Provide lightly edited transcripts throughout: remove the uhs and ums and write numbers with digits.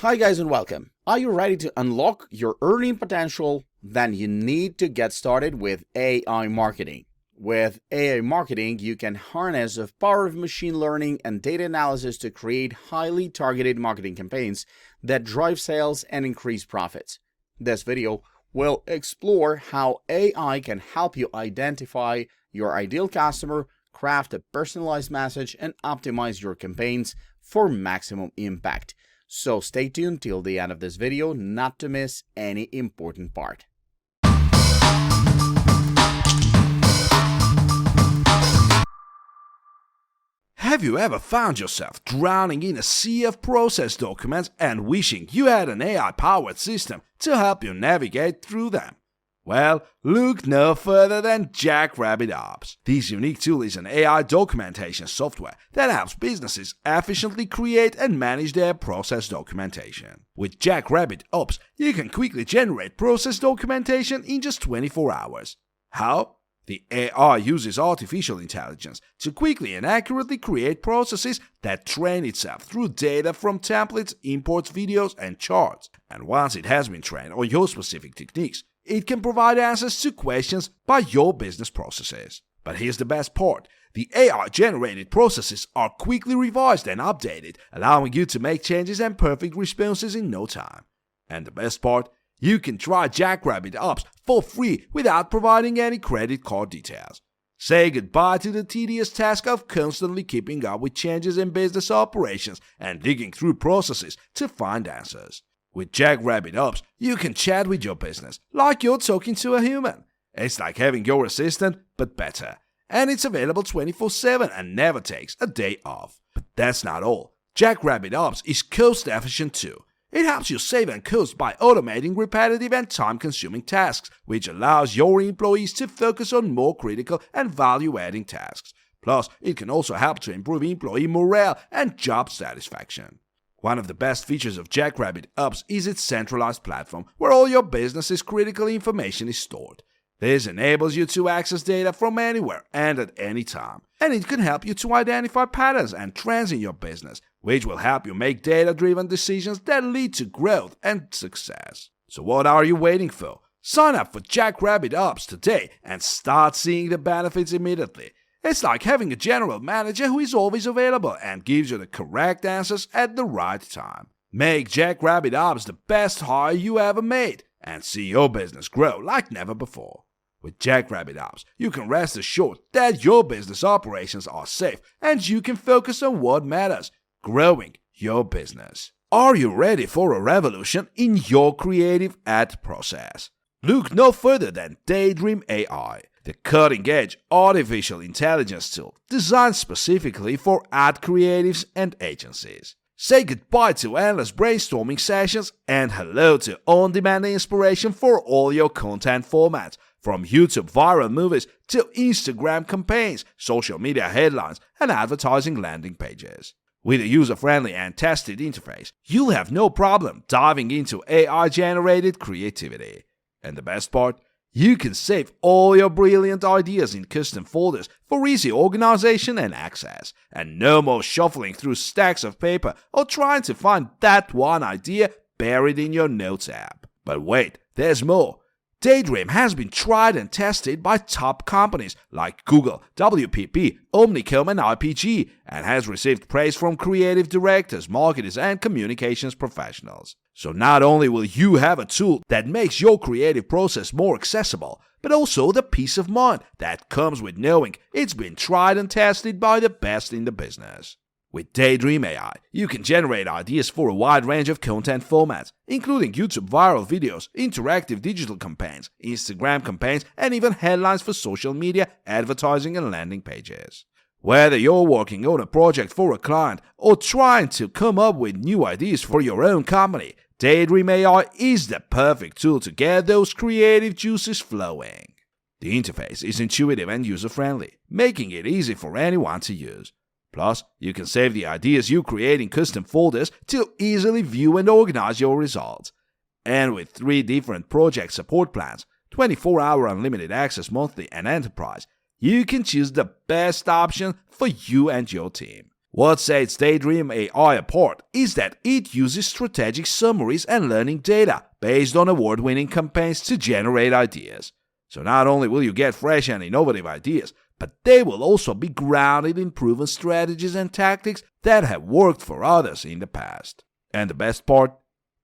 Hi guys and welcome. Are you ready to unlock your earning potential? Then you need to get started with AI marketing. With AI marketing, you can harness the power of machine learning and data analysis to create highly targeted marketing campaigns that drive sales and increase profits. This video will explore how AI can help you identify your ideal customer, craft a personalized message, and optimize your campaigns for maximum impact. So stay tuned till the end of this video not to miss any important part. Have you ever found yourself drowning in a sea of process documents and wishing you had an AI-powered system to help you navigate through them? Well, look no further than Jackrabbit Ops. This unique tool is an AI documentation software that helps businesses efficiently create and manage their process documentation. With Jackrabbit Ops, you can quickly generate process documentation in just 24 hours. How? The AI uses artificial intelligence to quickly and accurately create processes that train itself through data from templates, imports, videos, and charts. And once it has been trained on your specific techniques, it can provide answers to questions by your business processes. But here's the best part. The AI-generated processes are quickly revised and updated, allowing you to make changes and perfect responses in no time. And the best part? You can try Jackrabbit Ops for free without providing any credit card details. Say goodbye to the tedious task of constantly keeping up with changes in business operations and digging through processes to find answers. With Jackrabbit Ops, you can chat with your business like you're talking to a human. It's like having your assistant, but better. And it's available 24/7 and never takes a day off. But that's not all. Jackrabbit Ops is cost efficient too. It helps you save on cost by automating repetitive and time-consuming tasks, which allows your employees to focus on more critical and value-adding tasks. Plus, it can also help to improve employee morale and job satisfaction. One of the best features of Jackrabbit Ops is its centralized platform where all your business's critical information is stored. This enables you to access data from anywhere and at any time, and it can help you to identify patterns and trends in your business, which will help you make data-driven decisions that lead to growth and success. So what are you waiting for? Sign up for Jackrabbit Ops today and start seeing the benefits immediately. It's like having a general manager who is always available and gives you the correct answers at the right time. Make Jackrabbit Ops the best hire you ever made and see your business grow like never before. With Jackrabbit Ops, you can rest assured that your business operations are safe and you can focus on what matters, growing your business. Are you ready for a revolution in your creative ad process? Look no further than Daydream AI, the cutting-edge artificial intelligence tool designed specifically for ad creatives and agencies. Say goodbye to endless brainstorming sessions and hello to on-demand inspiration for all your content formats, from YouTube viral movies to Instagram campaigns, social media headlines, and advertising landing pages. With a user-friendly and tested interface, you'll have no problem diving into AI-generated creativity. And the best part? You can save all your brilliant ideas in custom folders for easy organization and access, and no more shuffling through stacks of paper or trying to find that one idea buried in your Notes app. But wait, there's more. Daydream has been tried and tested by top companies like Google, WPP, Omnicom, and IPG, and has received praise from creative directors, marketers, and communications professionals. So not only will you have a tool that makes your creative process more accessible, but also the peace of mind that comes with knowing it's been tried and tested by the best in the business. With Daydream AI, you can generate ideas for a wide range of content formats, including YouTube viral videos, interactive digital campaigns, Instagram campaigns, and even headlines for social media, advertising, and landing pages. Whether you're working on a project for a client or trying to come up with new ideas for your own company, Daydream AI is the perfect tool to get those creative juices flowing. The interface is intuitive and user-friendly, making it easy for anyone to use. Plus, you can save the ideas you create in custom folders to easily view and organize your results. And with 3 different project support plans, 24-hour unlimited access monthly and enterprise, you can choose the best option for you and your team. What sets Daydream AI apart is that it uses strategic summaries and learning data based on award-winning campaigns to generate ideas. So not only will you get fresh and innovative ideas, but they will also be grounded in proven strategies and tactics that have worked for others in the past. And the best part?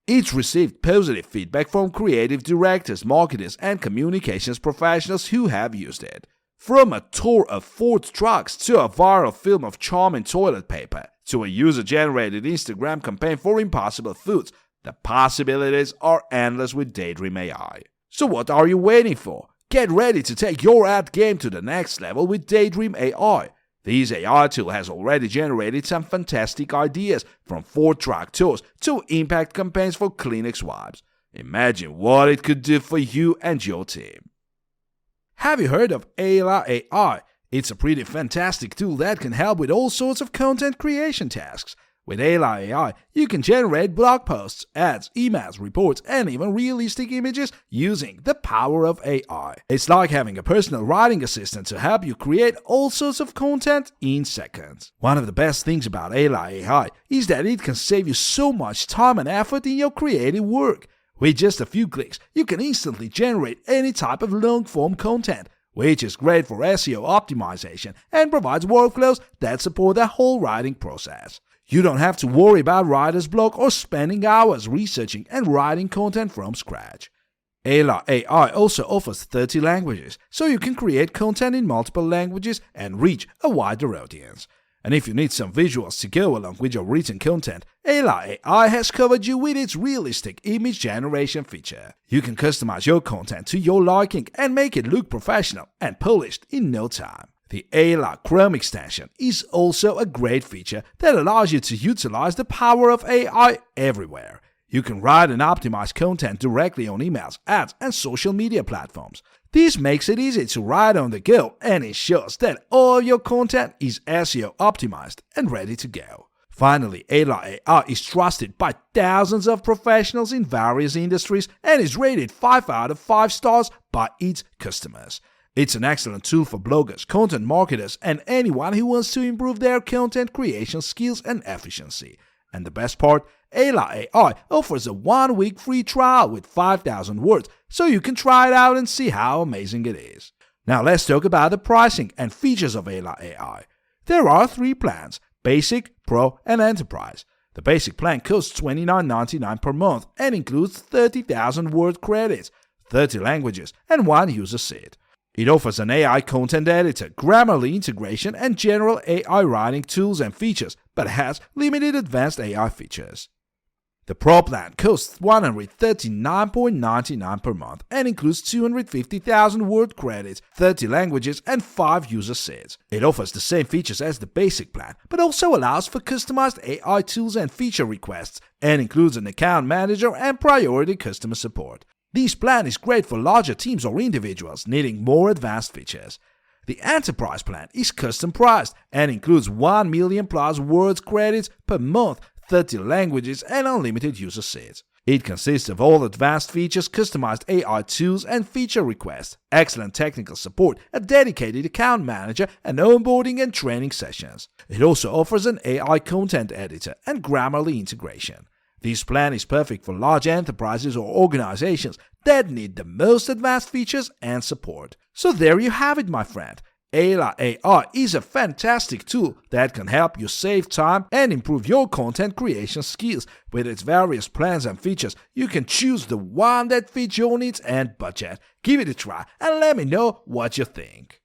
It's received positive feedback from creative directors, marketers, and communications professionals who have used it. From a tour of Ford trucks to a viral film of charming toilet paper to a user-generated Instagram campaign for impossible foods, the possibilities are endless with Daydream AI. So what are you waiting for? Get ready to take your ad game to the next level with Daydream AI. This AI tool has already generated some fantastic ideas, from Ford truck tours to impact campaigns for Kleenex wipes. Imagine what it could do for you and your team. Have you heard of Ayla AI? It's a pretty fantastic tool that can help with all sorts of content creation tasks. With Ayla AI, you can generate blog posts, ads, emails, reports, and even realistic images using the power of AI. It's like having a personal writing assistant to help you create all sorts of content in seconds. One of the best things about Ayla AI is that it can save you so much time and effort in your creative work. With just a few clicks, you can instantly generate any type of long-form content, which is great for SEO optimization and provides workflows that support the whole writing process. You don't have to worry about writer's block or spending hours researching and writing content from scratch. Ayla AI also offers 30 languages, so you can create content in multiple languages and reach a wider audience. And if you need some visuals to go along with your written content, Ayla AI has covered you with its realistic image generation feature. You can customize your content to your liking and make it look professional and polished in no time. The Ayla Chrome extension is also a great feature that allows you to utilize the power of AI everywhere. You can write and optimize content directly on emails, ads, and social media platforms. This makes it easy to write on the go and ensures that all your content is SEO optimized and ready to go. Finally, Ayla AI is trusted by thousands of professionals in various industries and is rated 5 out of 5 stars by its customers. It's an excellent tool for bloggers, content marketers, and anyone who wants to improve their content creation skills and efficiency. And the best part, Ayla AI offers a 1-week free trial with 5,000 words, so you can try it out and see how amazing it is. Now let's talk about the pricing and features of Ayla AI. There are 3 plans: Basic, Pro, and Enterprise. The basic plan costs $29.99 per month and includes 30,000 word credits, 30 languages, and 1 user seat. It offers an AI content editor, Grammarly integration, and general AI writing tools and features, but has limited advanced AI features. The Pro plan costs $139.99 per month and includes 250,000 word credits, 30 languages, and 5 user sets. It offers the same features as the basic plan, but also allows for customized AI tools and feature requests, and includes an account manager and priority customer support. This plan is great for larger teams or individuals needing more advanced features. The Enterprise plan is custom priced and includes 1 million plus words credits per month, 30 languages, and unlimited user sets. It consists of all advanced features, customized AI tools and feature requests, excellent technical support, a dedicated account manager, and onboarding and training sessions. It also offers an AI content editor and Grammarly integration. This plan is perfect for large enterprises or organizations that need the most advanced features and support. So there you have it, my friend. Ayla AI is a fantastic tool that can help you save time and improve your content creation skills. With its various plans and features, you can choose the one that fits your needs and budget. Give it a try and let me know what you think.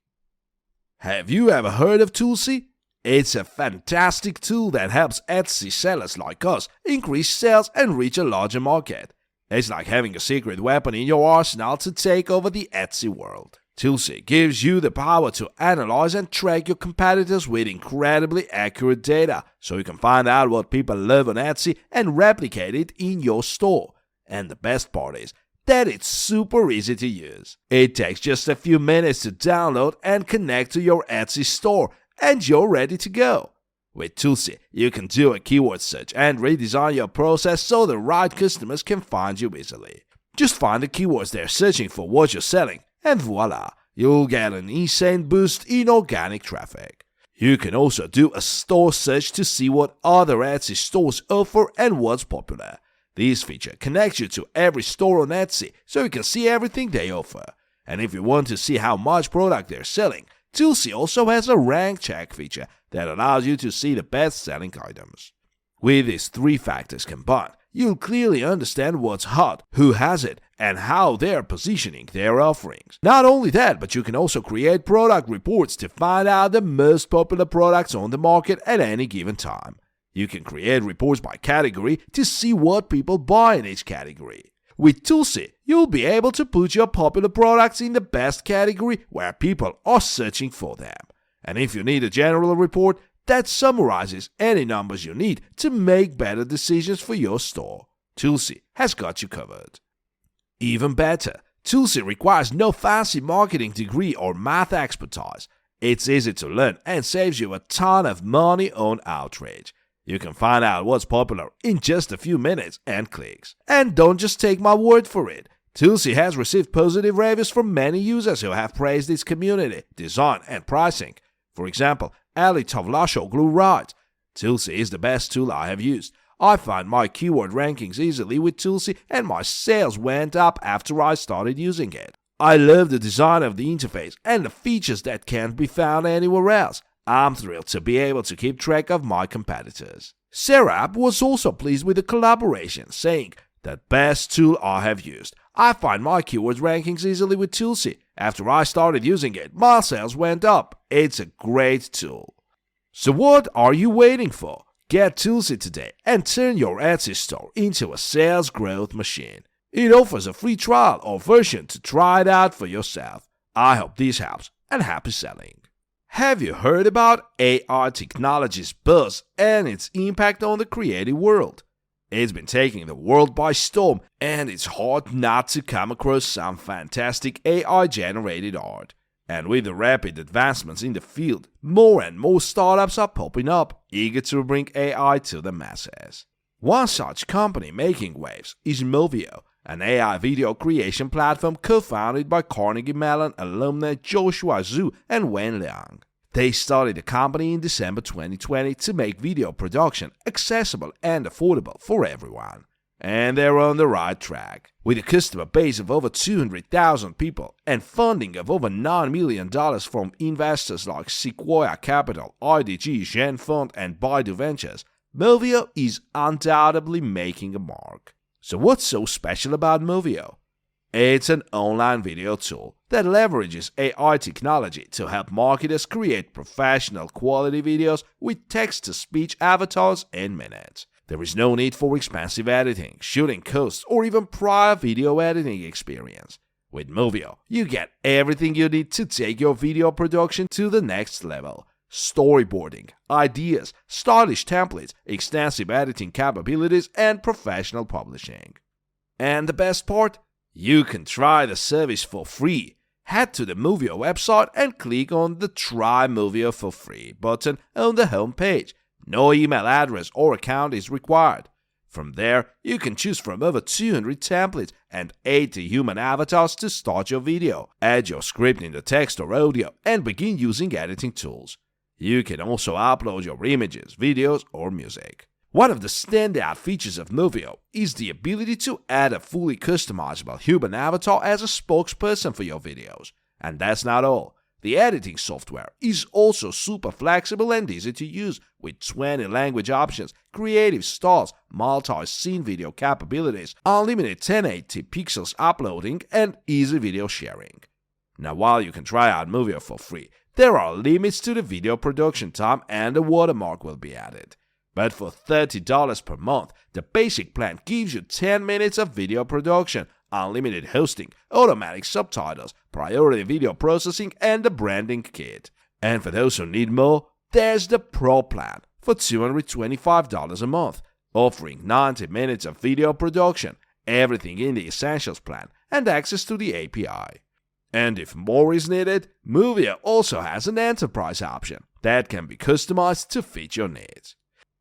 Have you ever heard of Toolsit? It's a fantastic tool that helps Etsy sellers like us increase sales and reach a larger market. It's like having a secret weapon in your arsenal to take over the Etsy world. Toolsit gives you the power to analyze and track your competitors with incredibly accurate data, so you can find out what people love on Etsy and replicate it in your store. And the best part is that it's super easy to use. It takes just a few minutes to download and connect to your Etsy store, and you're ready to go. With Toolsit, you can do a keyword search and redesign your process so the right customers can find you easily. Just find the keywords they're searching for what you're selling, and voila, you'll get an insane boost in organic traffic. You can also do a store search to see what other Etsy stores offer and what's popular. This feature connects you to every store on Etsy so you can see everything they offer. And if you want to see how much product they're selling, Toolsit also has a rank check feature that allows you to see the best-selling items. With these three factors combined, you'll clearly understand what's hot, who has it, and how they're positioning their offerings. Not only that, but you can also create product reports to find out the most popular products on the market at any given time. You can create reports by category to see what people buy in each category. With Toolsit, you'll be able to put your popular products in the best category where people are searching for them. And if you need a general report, that summarizes any numbers you need to make better decisions for your store, Toolsit has got you covered. Even better, Toolsit requires no fancy marketing degree or math expertise. It's easy to learn and saves you a ton of money on outreach. You can find out what's popular in just a few minutes and clicks. And don't just take my word for it. Toolsit has received positive reviews from many users who have praised its community, design, and pricing. For example, Ali Tavlashoglu writes, Toolsit is the best tool I have used. I find my keyword rankings easily with Toolsit and my sales went up after I started using it. I love the design of the interface and the features that can't be found anywhere else. I'm thrilled to be able to keep track of my competitors. Serap was also pleased with the collaboration, saying, the best tool I have used. I find my keywords rankings easily with Toolsit. After I started using it, my sales went up. It's a great tool. So what are you waiting for? Get Toolsit today and turn your Etsy store into a sales growth machine. It offers a free trial or version to try it out for yourself. I hope this helps and happy selling. Have you heard about AI technology's buzz and its impact on the creative world? It's been taking the world by storm, and it's hard not to come across some fantastic AI-generated art. And with the rapid advancements in the field, more and more startups are popping up, eager to bring AI to the masses. One such company making waves is Movio, an AI video creation platform co-founded by Carnegie Mellon alumni Joshua Zhu and Wen Liang. They started the company in December 2020 to make video production accessible and affordable for everyone. And they're on the right track. With a customer base of over 200,000 people and funding of over $9 million from investors like Sequoia Capital, IDG, Gen Fund, and Baidu Ventures, Movio is undoubtedly making a mark. So what's so special about Movio? It's an online video tool that leverages AI technology to help marketers create professional quality videos with text-to-speech avatars in minutes. There is no need for expensive editing, shooting costs, or even prior video editing experience. With Movio, you get everything you need to take your video production to the next level. Storyboarding, ideas, stylish templates, extensive editing capabilities, and professional publishing. And the best part? You can try the service for free. Head to the Movio website and click on the Try Movio for Free button on the home page. No email address or account is required. From there, you can choose from over 200 templates and 80 human avatars to start your video, add your script in the text or audio, and begin using editing tools. You can also upload your images, videos, or music. One of the standout features of Movio is the ability to add a fully customizable human avatar as a spokesperson for your videos. And that's not all. The editing software is also super flexible and easy to use with 20 language options, creative styles, multi-scene video capabilities, unlimited 1080 pixels uploading, and easy video sharing. Now, while you can try out Movio for free, there are limits to the video production time and a watermark will be added. But for $30 per month, the basic plan gives you 10 minutes of video production, unlimited hosting, automatic subtitles, priority video processing, and the branding kit. And for those who need more, there's the Pro plan for $225 a month, offering 90 minutes of video production, everything in the Essentials plan, and access to the API. And if more is needed, Movio also has an enterprise option that can be customized to fit your needs.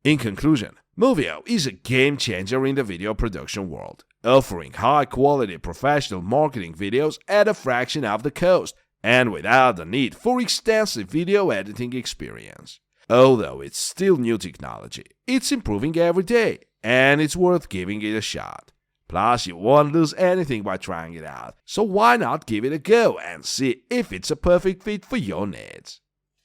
In conclusion, Movio is a game changer in the video production world, offering high-quality professional marketing videos at a fraction of the cost, and without the need for extensive video editing experience. Although it's still new technology, it's improving every day, and it's worth giving it a shot. Plus, you won't lose anything by trying it out, so why not give it a go and see if it's a perfect fit for your needs?